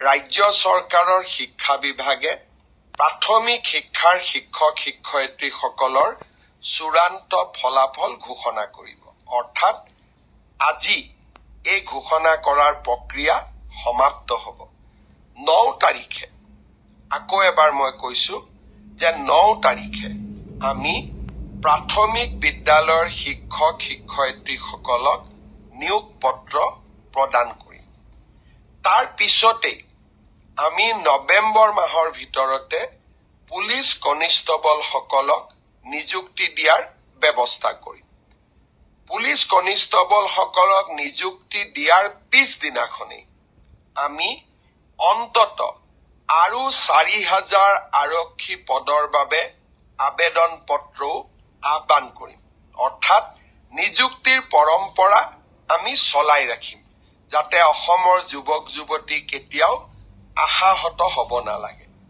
ৰাজ্য চৰকাৰৰ শিক্ষা বিভাগে প্ৰাথমিক শিক্ষাৰ শিক্ষক-শিক্ষয়িত্ৰীসকলৰ চূড়ান্ত ফলাফল ঘোষণা কৰিব। অৰ্থাৎ আজি এই ঘোষণা কৰাৰ প্ৰক্ৰিয়া সমাপ্ত হ'ব। 9 তাৰিখে, আকৌ এবাৰ মই কৈছো যে 9 তাৰিখে আমি প্ৰাথমিক বিদ্যালয়ৰ শিক্ষক-শিক্ষয়িত্ৰীসকলক নিয়োগ পত্ৰ প্ৰদান কৰিম। তাৰ পিছতেই আমি নৱেম্বৰ মাহৰ ভিতৰতে পুলিচ কনিষ্টবলসকলক নিযুক্তি দিয়াৰ ব্যৱস্থা কৰিম। পুলিচ কনিষ্টবলসকলক নিযুক্তি দিয়াৰ পিছদিনাখনেই আমি অন্তত আৰু 4,000 আৰক্ষী পদৰ বাবে আবেদন পত্ৰও আহ্বান কৰিম। অৰ্থাৎ নিযুক্তিৰ পৰম্পৰা আমি চলাই ৰাখিম, যাতে অসমৰ যুৱক-যুৱতী কেতিয়াও আশাহত হ'ব নালাগে।